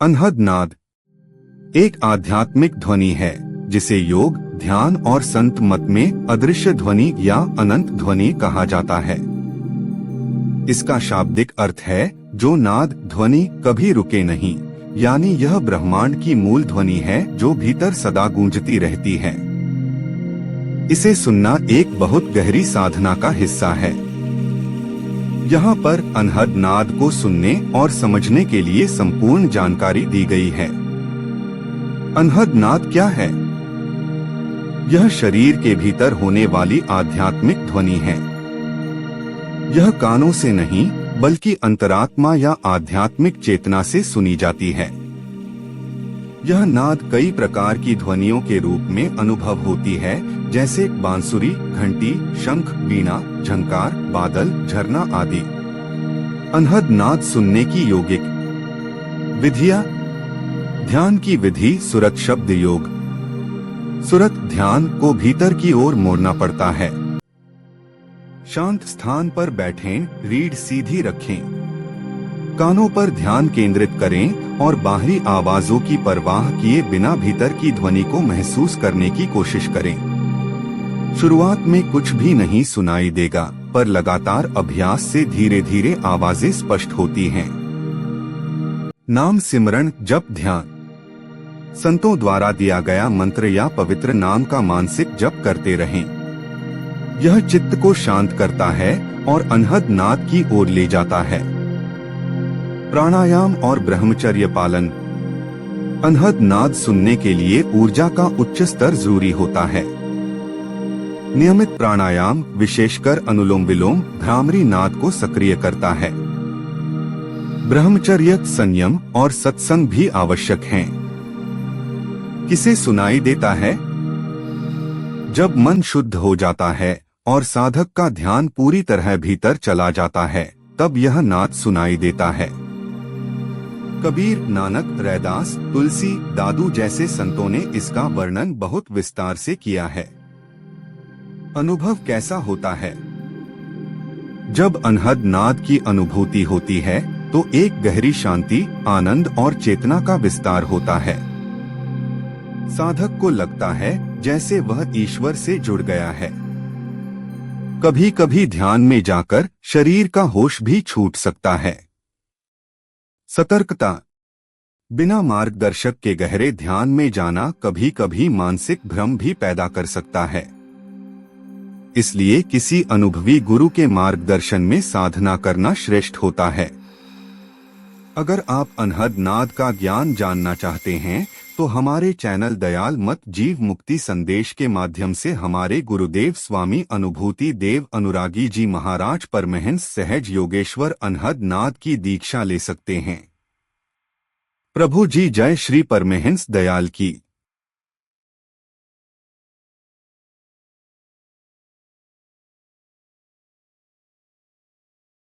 अनहद नाद एक आध्यात्मिक ध्वनि है जिसे योग, ध्यान और संत मत में अदृश्य ध्वनि या अनंत ध्वनि कहा जाता है। इसका शाब्दिक अर्थ है जो नाद ध्वनि कभी रुके नहीं, यानी यह ब्रह्मांड की मूल ध्वनि है जो भीतर सदा गूंजती रहती है। इसे सुनना एक बहुत गहरी साधना का हिस्सा है। यहाँ पर अनहद नाद को सुनने और समझने के लिए संपूर्ण जानकारी दी गई है। अनहद नाद क्या है? यह शरीर के भीतर होने वाली आध्यात्मिक ध्वनि है। यह कानों से नहीं बल्कि अंतरात्मा या आध्यात्मिक चेतना से सुनी जाती है। यह नाद कई प्रकार की ध्वनियों के रूप में अनुभव होती है, जैसे बांसुरी, घंटी, शंख, वीणा, झंकार, बादल, झरना आदि। अनहद नाद सुनने की योगिक विधियां। ध्यान की विधि सुरत शब्द योग। सुरत ध्यान को भीतर की ओर मोड़ना पड़ता है। शांत स्थान पर बैठें, रीढ़ सीधी रखें, कानों पर ध्यान केंद्रित करें और बाहरी आवाजों की परवाह किए बिना भीतर की ध्वनि को महसूस करने की कोशिश करें। शुरुआत में कुछ भी नहीं सुनाई देगा, पर लगातार अभ्यास से धीरे धीरे आवाजें स्पष्ट होती हैं। नाम सिमरण, जप, ध्यान। संतों द्वारा दिया गया मंत्र या पवित्र नाम का मानसिक जप करते रहें। यह चित्त को शांत करता है और अनहद नाद की ओर ले जाता है। प्राणायाम और ब्रह्मचर्य पालन। अनहद नाद सुनने के लिए ऊर्जा का उच्च स्तर जरूरी होता है। नियमित प्राणायाम, विशेषकर अनुलोम विलोम, भ्रामरी नाद को सक्रिय करता है। ब्रह्मचर्य, संयम और सत्संग भी आवश्यक हैं। किसे सुनाई देता है? जब मन शुद्ध हो जाता है और साधक का ध्यान पूरी तरह भीतर चला जाता है, तब यह नाद सुनाई देता है। कबीर, नानक, रैदास, तुलसी, दादू जैसे संतों ने इसका वर्णन बहुत विस्तार से किया है। अनुभव कैसा होता है? जब अनहद नाद की अनुभूति होती है तो एक गहरी शांति, आनंद और चेतना का विस्तार होता है। साधक को लगता है जैसे वह ईश्वर से जुड़ गया है। कभी कभी ध्यान में जाकर शरीर का होश भी छूट सकता है। सतर्कता। बिना मार्गदर्शक के गहरे ध्यान में जाना कभी कभी मानसिक भ्रम भी पैदा कर सकता है। इसलिए किसी अनुभवी गुरु के मार्गदर्शन में साधना करना श्रेष्ठ होता है। अगर आप अनहद नाद का ज्ञान जानना चाहते हैं तो हमारे चैनल दयाल मत जीव मुक्ति संदेश के माध्यम से हमारे गुरुदेव स्वामी अनुभूति देव अनुरागी जी महाराज परमहंस सहज योगेश्वर अनहद नाद की दीक्षा ले सकते हैं। प्रभु जी जय। श्री परमहंस दयाल की।